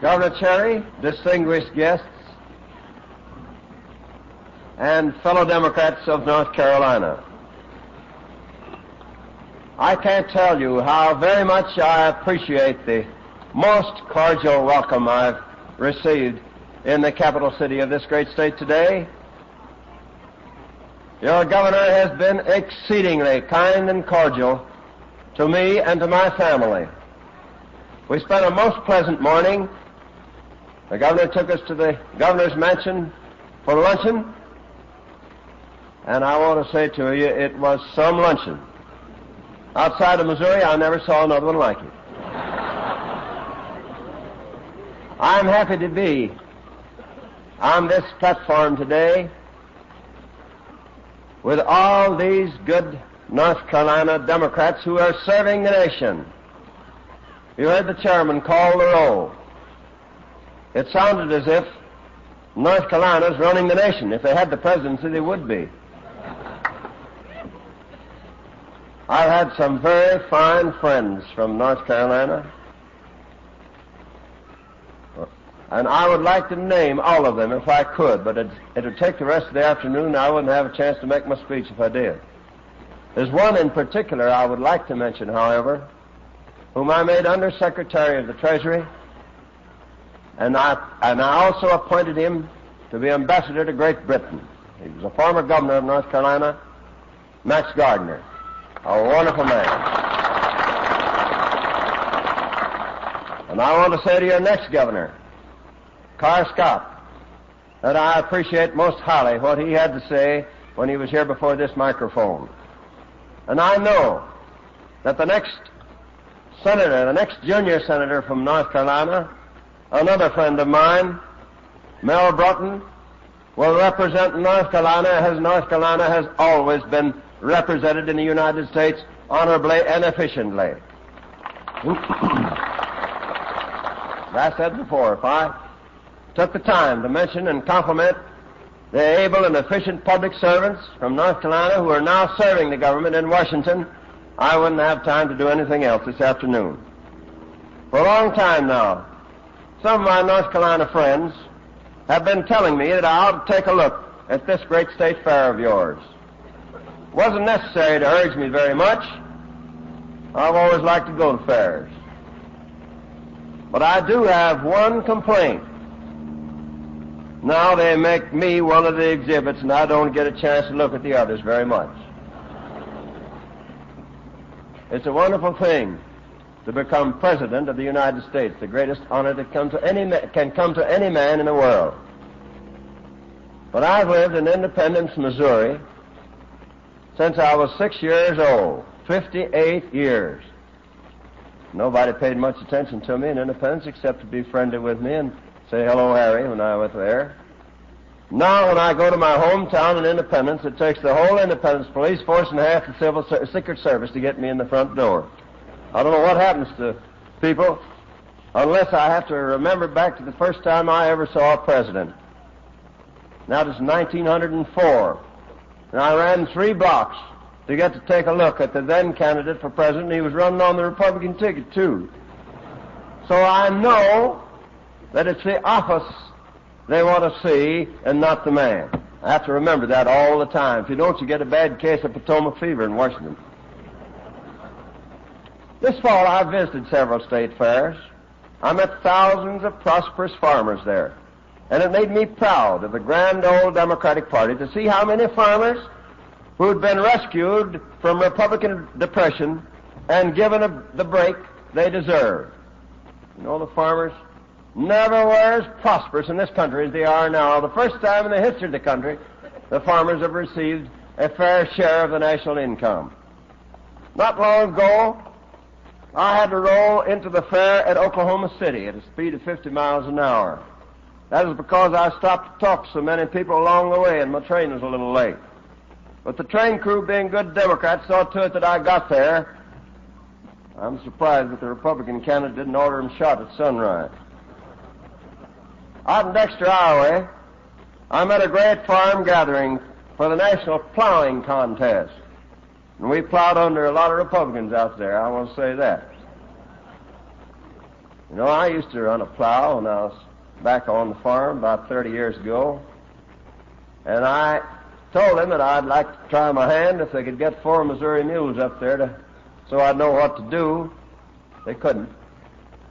Governor Cherry, distinguished guests, and fellow Democrats of North Carolina, I can't tell you how very much I appreciate the most cordial welcome I've received in the capital city of this great state today. Your governor has been exceedingly kind and cordial to me and to my family. We spent a most pleasant morning. The governor took us to the governor's mansion for luncheon, and I want to say to you, it was some luncheon. Outside of Missouri, I never saw another one like it. I'm happy to be on this platform today with all these good North Carolina Democrats who are serving the nation. You heard the chairman call the roll. It sounded as if North Carolina's running the nation. If they had the presidency, they would be. I've had some very fine friends from North Carolina, and I would like to name all of them if I could, but it would take the rest of the afternoon, and I wouldn't have a chance to make my speech if I did. There's one in particular I would like to mention, however, whom I made Under Secretary of the Treasury, and I also appointed him to be ambassador to Great Britain. He was a former governor of North Carolina, Max Gardner, a wonderful man. And I want to say to your next governor, Carr Scott, that I appreciate most highly what he had to say when he was here before this microphone. And I know that the next senator, the next junior senator from North Carolina, another friend of mine, Mel Broughton, will represent North Carolina as North Carolina has always been represented in the United States honorably and efficiently. As I said before, if I took the time to mention and compliment the able and efficient public servants from North Carolina who are now serving the government in Washington, I wouldn't have time to do anything else this afternoon. For a long time now, some of my North Carolina friends have been telling me that I ought to take a look at this great state fair of yours. It wasn't necessary to urge me very much. I've always liked to go to fairs. But I do have one complaint. Now they make me one of the exhibits, and I don't get a chance to look at the others very much. It's a wonderful thing to become President of the United States, the greatest honor that can come to any man in the world. But I've lived in Independence, Missouri, since I was 6 years old, 58 years. Nobody paid much attention to me in Independence except to be friendly with me and say, "Hello, Harry," when I went there. Now, when I go to my hometown in Independence, it takes the whole Independence police force and half the Secret Service to get me in the front door. I don't know what happens to people unless I have to remember back to the first time I ever saw a president. That was 1904. And I ran 3 blocks to get to take a look at the then candidate for president. He was running on the Republican ticket, too. So I know that it's the office they want to see and not the man. I have to remember that all the time. If you don't, you get a bad case of Potomac fever in Washington. This fall, I visited several state fairs. I met thousands of prosperous farmers there. And it made me proud of the grand old Democratic Party to see how many farmers who'd been rescued from Republican depression and given the break they deserved. You know, the farmers never were as prosperous in this country as they are now. The first time in the history of the country, the farmers have received a fair share of the national income. Not long ago, I had to roll into the fair at Oklahoma City at a speed of 50 miles an hour. That is because I stopped to talk to so many people along the way and my train was a little late. But the train crew, being good Democrats, saw to it that I got there. I'm surprised that the Republican candidate didn't order him shot at sunrise. Out in Dexter, Iowa, I'm at a great farm gathering for the National Plowing Contest. And we plowed under a lot of Republicans out there, I want to say that. You know, I used to run a plow when I was back on the farm about 30 years ago, and I told them that I'd like to try my hand if they could get 4 Missouri mules up there so I'd know what to do. They couldn't.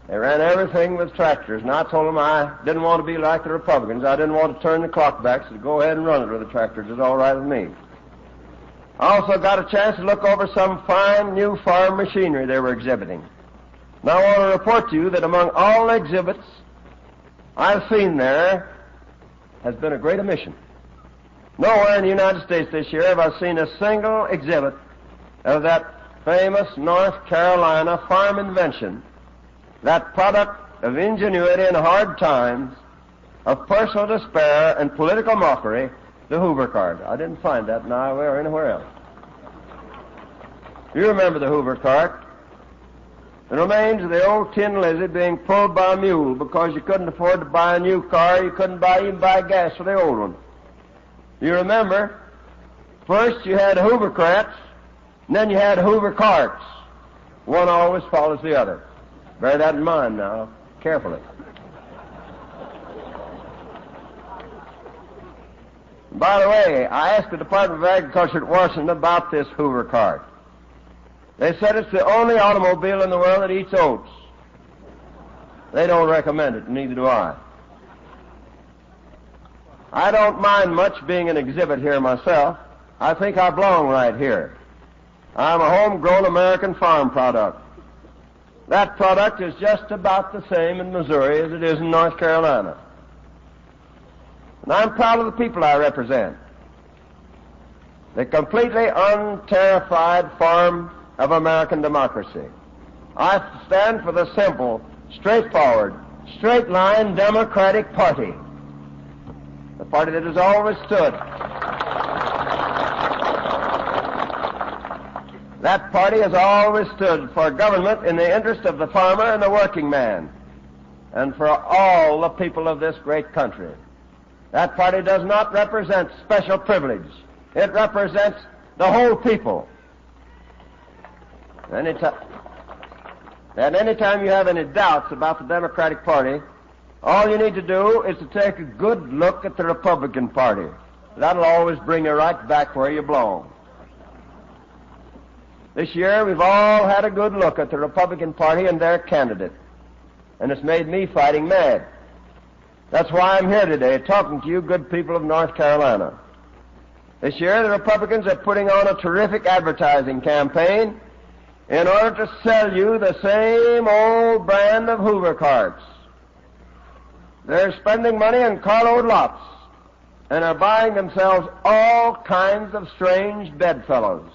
They ran everything with tractors, and I told them I didn't want to be like the Republicans. I didn't want to turn the clock back, so go ahead and run it with the tractors. It's all right with me. I also got a chance to look over some fine new farm machinery they were exhibiting. Now I want to report to you that among all the exhibits I've seen there has been a great omission. Nowhere in the United States this year have I seen a single exhibit of that famous North Carolina farm invention, that product of ingenuity in hard times, of personal despair and political mockery, the Hoover cart. I didn't find that in Iowa or anywhere else. You remember the Hoover cart? The remains of the old tin lizard being pulled by a mule because you couldn't afford to buy a new car, you couldn't even buy gas for the old one. You remember, first you had Hoover carts, and then you had Hoover carts. One always follows the other. Bear that in mind now, carefully. By the way, I asked the Department of Agriculture at Washington about this Hoover cart. They said it's the only automobile in the world that eats oats. They don't recommend it, and neither do I. I don't mind much being an exhibit here myself. I think I belong right here. I'm a homegrown American farm product. That product is just about the same in Missouri as it is in North Carolina. And I'm proud of the people I represent. The completely unterrified form of American democracy. I stand for the simple, straightforward, straight-line Democratic Party. The party that has always stood. That party has always stood for government in the interest of the farmer and the working man, and for all the people of this great country. That party does not represent special privilege. It represents the whole people. And anytime you have any doubts about the Democratic Party, all you need to do is to take a good look at the Republican Party. That'll always bring you right back where you belong. This year, we've all had a good look at the Republican Party and their candidate, and it's made me fighting mad. That's why I'm here today, talking to you good people of North Carolina. This year, the Republicans are putting on a terrific advertising campaign in order to sell you the same old brand of Hoover carts. They're spending money on carload lots and are buying themselves all kinds of strange bedfellows.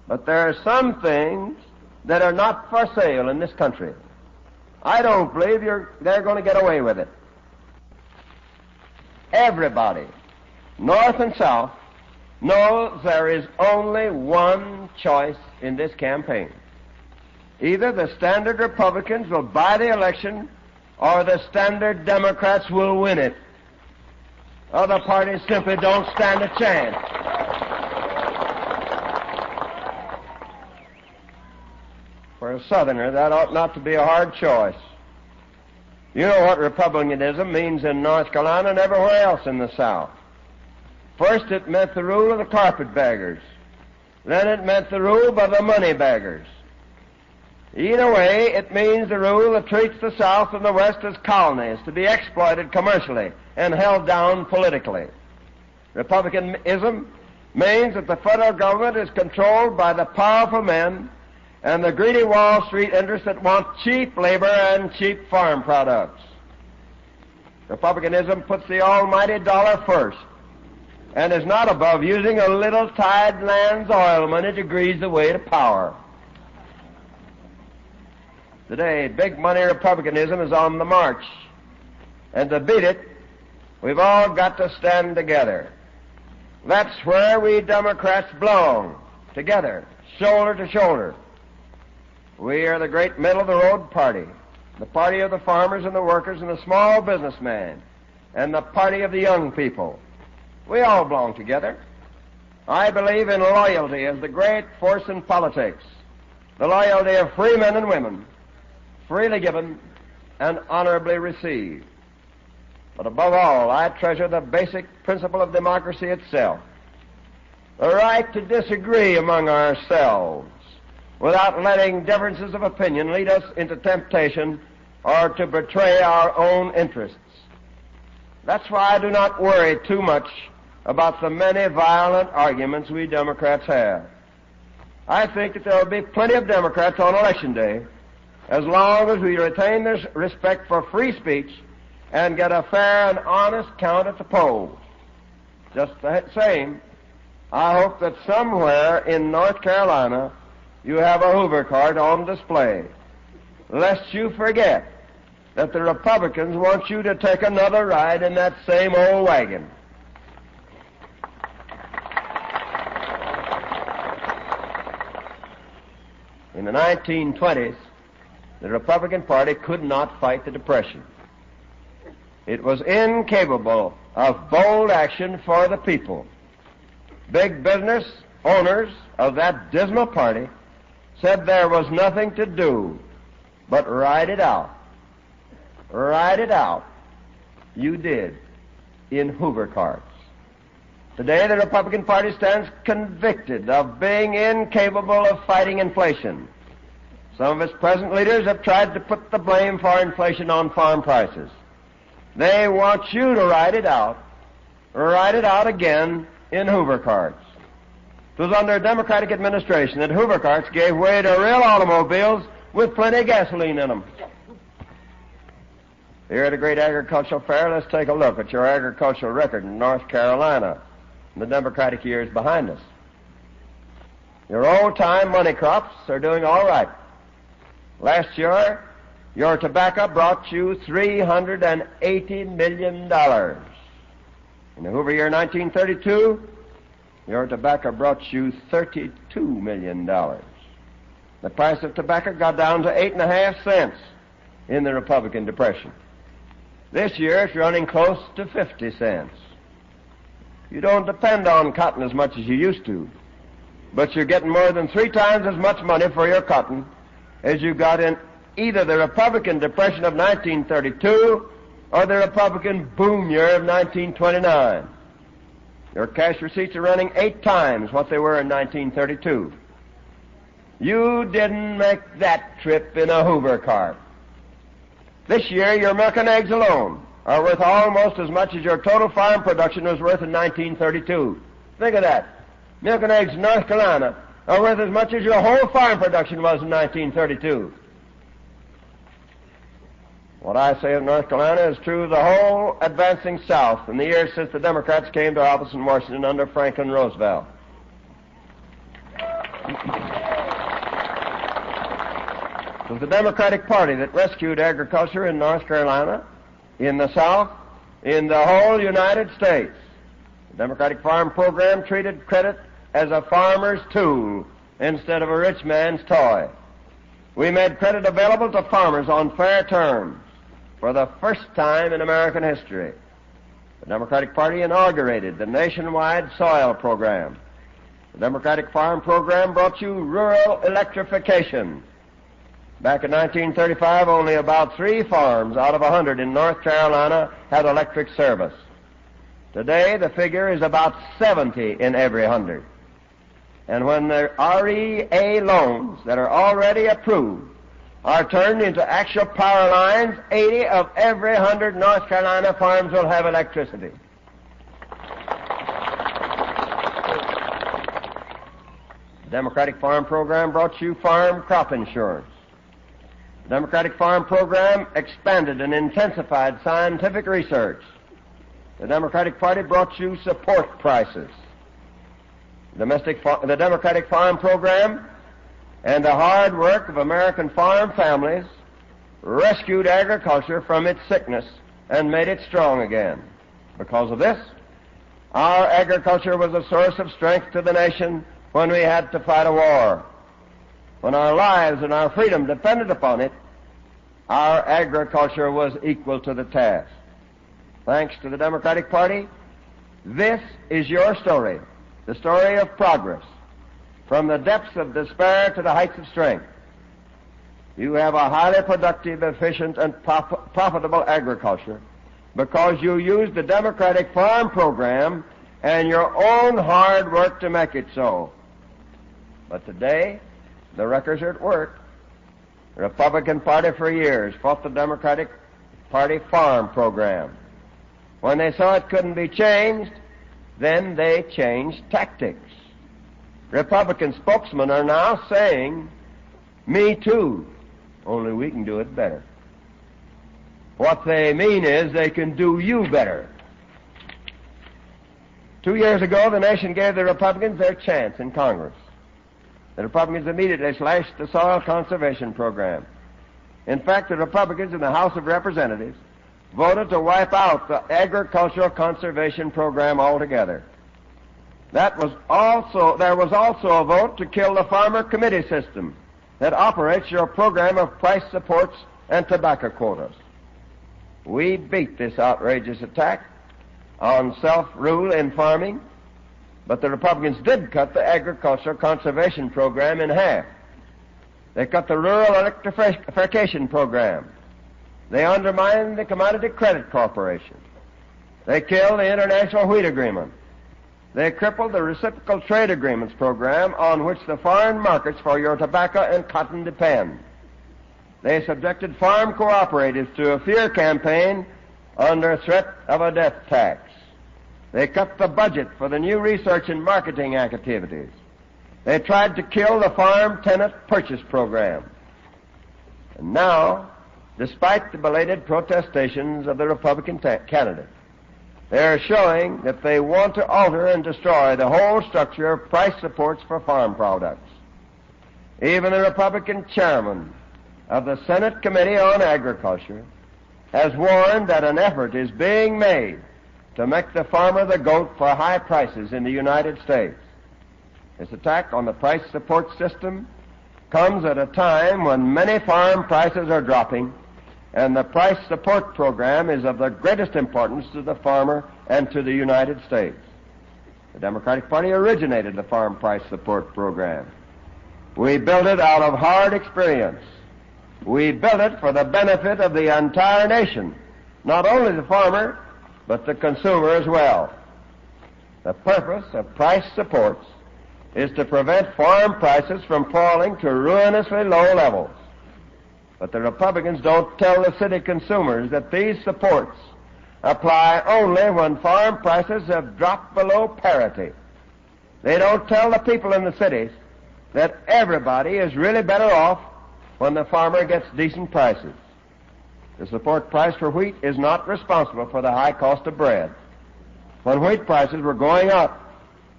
But there are some things that are not for sale in this country. I don't believe they're going to get away with it. Everybody, North and South, knows there is only one choice in this campaign. Either the standard Republicans will buy the election or the standard Democrats will win it. Other parties simply don't stand a chance. For a Southerner, that ought not to be a hard choice. You know what Republicanism means in North Carolina and everywhere else in the South. First, it meant the rule of the carpetbaggers. Then it meant the rule by the moneybaggers. Either way, it means the rule that treats the South and the West as colonies to be exploited commercially and held down politically. Republicanism means that the federal government is controlled by the powerful men and the greedy Wall Street interests that want cheap labor and cheap farm products. Republicanism puts the almighty dollar first and is not above using a little tide lands oil money to grease the way to power. Today, big money Republicanism is on the march, and to beat it, we've all got to stand together. That's where we Democrats belong, together, shoulder to shoulder. We are the great middle-of-the-road party, the party of the farmers and the workers and the small businessman, and the party of the young people. We all belong together. I believe in loyalty as the great force in politics, the loyalty of free men and women, freely given, and honorably received. But above all, I treasure the basic principle of democracy itself, the right to disagree among ourselves without letting differences of opinion lead us into temptation or to betray our own interests. That's why I do not worry too much about the many violent arguments we Democrats have. I think that there will be plenty of Democrats on Election Day as long as we retain this respect for free speech and get a fair and honest count at the polls. Just the same, I hope that somewhere in North Carolina you have a Hoover cart on display, lest you forget that the Republicans want you to take another ride in that same old wagon. In the 1920s, the Republican Party could not fight the Depression. It was incapable of bold action for the people. Big business owners of that dismal party said there was nothing to do but ride it out. Ride it out. You did, in Hoover carts. Today, the Republican Party stands convicted of being incapable of fighting inflation. Some of its present leaders have tried to put the blame for inflation on farm prices. They want you to ride it out again in Hoover carts. It was under a Democratic administration that Hoover carts gave way to real automobiles with plenty of gasoline in them. Here at a great agricultural fair, let's take a look at your agricultural record in North Carolina in the Democratic years behind us. Your old-time money crops are doing all right. Last year, your tobacco brought you $380 million. In the Hoover year 1932, your tobacco brought you $32 million. The price of tobacco got down to 8.5 cents in the Republican Depression. This year, it's running close to 50 cents. You don't depend on cotton as much as you used to, but you're getting more than 3 times as much money for your cotton as you got in either the Republican Depression of 1932 or the Republican boom year of 1929. Your cash receipts are running 8 times what they were in 1932. You didn't make that trip in a Hoover cart. This year, your milk and eggs alone are worth almost as much as your total farm production was worth in 1932. Think of that. Milk and eggs in North Carolina are worth as much as your whole farm production was in 1932. What I say of North Carolina is true of the whole advancing South in the years since the Democrats came to office in Washington under Franklin Roosevelt. It was the Democratic Party that rescued agriculture in North Carolina, in the South, in the whole United States. The Democratic Farm Program treated credit as a farmer's tool instead of a rich man's toy. We made credit available to farmers on fair terms for the first time in American history. The Democratic Party inaugurated the nationwide soil program. The Democratic Farm Program brought you rural electrification. Back in 1935, only about 3 farms out of 100 in North Carolina had electric service. Today, the figure is about 70 in every 100. And when the REA loans that are already approved are turned into actual power lines, 80 of every 100 North Carolina farms will have electricity. The Democratic Farm Program brought you farm crop insurance. The Democratic Farm Program expanded and intensified scientific research. The Democratic Party brought you support prices. The Democratic Farm Program and the hard work of American farm families rescued agriculture from its sickness and made it strong again. Because of this, our agriculture was a source of strength to the nation when we had to fight a war. When our lives and our freedom depended upon it, our agriculture was equal to the task. Thanks to the Democratic Party, this is your story, the story of progress, from the depths of despair to the heights of strength. You have a highly productive, efficient, and profitable agriculture because you use the Democratic Farm Program and your own hard work to make it so. But today, the wreckers are at work. The Republican Party for years fought the Democratic Party Farm Program. When they saw it couldn't be changed, then they changed tactics. Republican spokesmen are now saying, "Me too, only we can do it better." What they mean is they can do you better. 2 years ago, the nation gave the Republicans their chance in Congress. The Republicans immediately slashed the soil conservation program. In fact, the Republicans in the House of Representatives voted to wipe out the agricultural conservation program altogether. There was also a vote to kill the farmer committee system that operates your program of price supports and tobacco quotas. We beat this outrageous attack on self-rule in farming, but the Republicans did cut the agricultural conservation program in half. They cut the rural electrification program. They undermined the Commodity Credit Corporation. They killed the International Wheat Agreement. They crippled the Reciprocal Trade Agreements program on which the foreign markets for your tobacco and cotton depend. They subjected farm cooperatives to a fear campaign under threat of a death tax. They cut the budget for the new research and marketing activities. They tried to kill the farm tenant purchase program. And now, despite the belated protestations of the Republican candidate, they are showing that they want to alter and destroy the whole structure of price supports for farm products. Even the Republican chairman of the Senate Committee on Agriculture has warned that an effort is being made to make the farmer the goat for high prices in the United States. This attack on the price support system comes at a time when many farm prices are dropping, and the price support program is of the greatest importance to the farmer and to the United States. The Democratic Party originated the farm price support program. We built it out of hard experience. We built it for the benefit of the entire nation, not only the farmer, but the consumer as well. The purpose of price supports is to prevent farm prices from falling to ruinously low levels. But the Republicans don't tell the city consumers that these supports apply only when farm prices have dropped below parity. They don't tell the people in the cities that everybody is really better off when the farmer gets decent prices. The support price for wheat is not responsible for the high cost of bread. When wheat prices were going up,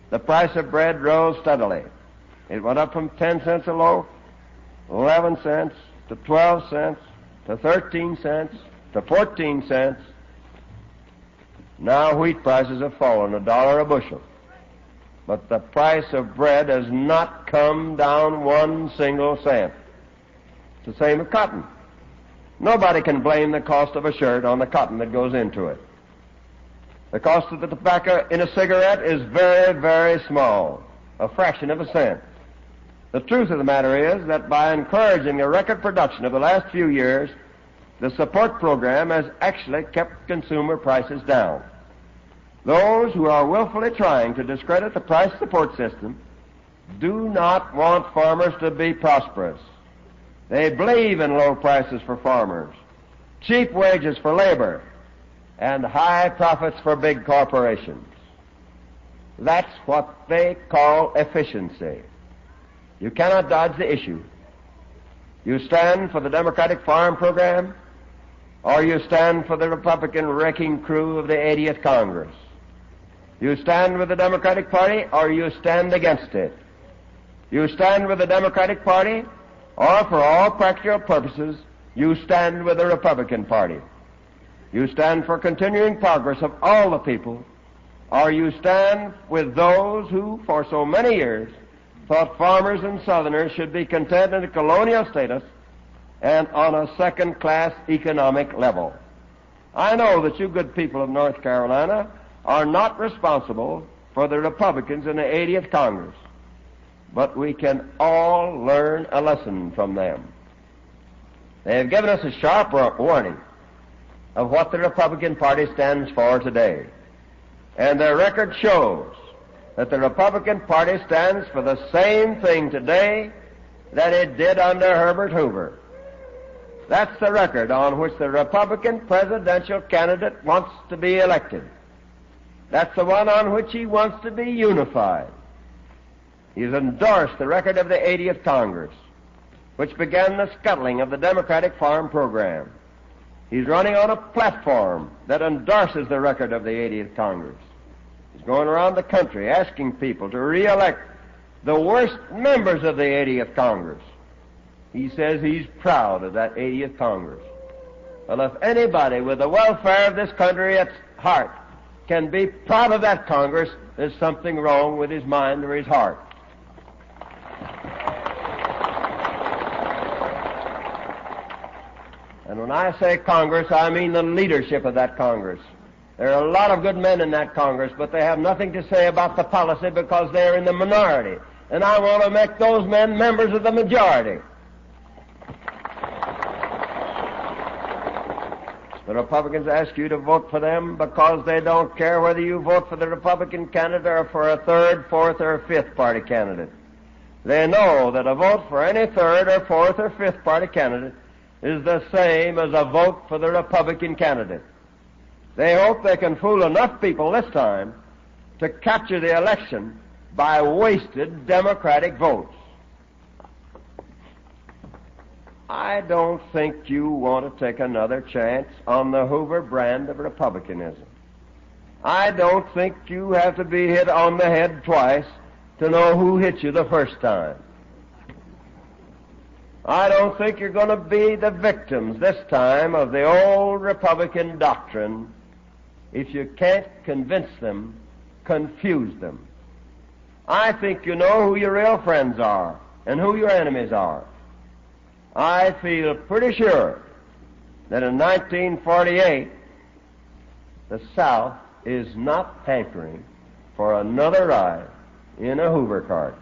the price of bread rose steadily. It went up from 10 cents a loaf, 11 cents, to 12 cents, to 13 cents, to 14 cents. Now wheat prices have fallen $1 a bushel. But the price of bread has not come down 1 single cent. It's the same with cotton. Nobody can blame the cost of a shirt on the cotton that goes into it. The cost of the tobacco in a cigarette is very, very small, a fraction of a cent. The truth of the matter is that by encouraging the record production of the last few years, the support program has actually kept consumer prices down. Those who are willfully trying to discredit the price support system do not want farmers to be prosperous. They believe in low prices for farmers, cheap wages for labor, and high profits for big corporations. That's what they call efficiency. You cannot dodge the issue. You stand for the Democratic Farm Program, or you stand for the Republican wrecking crew of the 80th Congress. You stand with the Democratic Party, or you stand against it. You stand with the Democratic Party, or for all practical purposes, you stand with the Republican Party. You stand for continuing progress of all the people, or you stand with those who, for so many years, thought farmers and Southerners should be content in a colonial status and on a second-class economic level. I know that you good people of North Carolina are not responsible for the Republicans in the 80th Congress, but we can all learn a lesson from them. They have given us a sharp warning of what the Republican Party stands for today. And their record shows that the Republican Party stands for the same thing today that it did under Herbert Hoover. That's the record on which the Republican presidential candidate wants to be elected. That's the one on which he wants to be unified. He's endorsed the record of the 80th Congress, which began the scuttling of the Democratic Farm Program. He's running on a platform that endorses the record of the 80th Congress. He's going around the country asking people to re-elect the worst members of the 80th Congress. He says he's proud of that 80th Congress. Well, if anybody with the welfare of this country at heart can be proud of that Congress, there's something wrong with his mind or his heart. And when I say Congress, I mean the leadership of that Congress. There are a lot of good men in that Congress, but they have nothing to say about the policy because they're in the minority. And I want to make those men members of the majority. The Republicans ask you to vote for them because they don't care whether you vote for the Republican candidate or for a third, fourth, or fifth party candidate. They know that a vote for any third or fourth or fifth party candidate is the same as a vote for the Republican candidate. They hope they can fool enough people this time to capture the election by wasted Democratic votes. I don't think you want to take another chance on the Hoover brand of Republicanism. I don't think you have to be hit on the head twice to know who hit you the first time. I don't think you're going to be the victims this time of the old Republican doctrine. If you can't convince them, confuse them. I think you know who your real friends are and who your enemies are. I feel pretty sure that in 1948, the South is not hankering for another ride in a Hoover cart.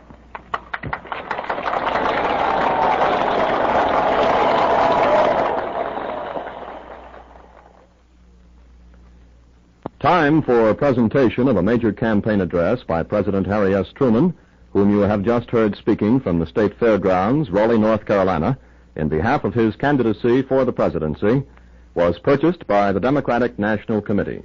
Time for a presentation of a major campaign address by President Harry S. Truman, whom you have just heard speaking from the State Fairgrounds, Raleigh, North Carolina, in behalf of his candidacy for the presidency, was purchased by the Democratic National Committee.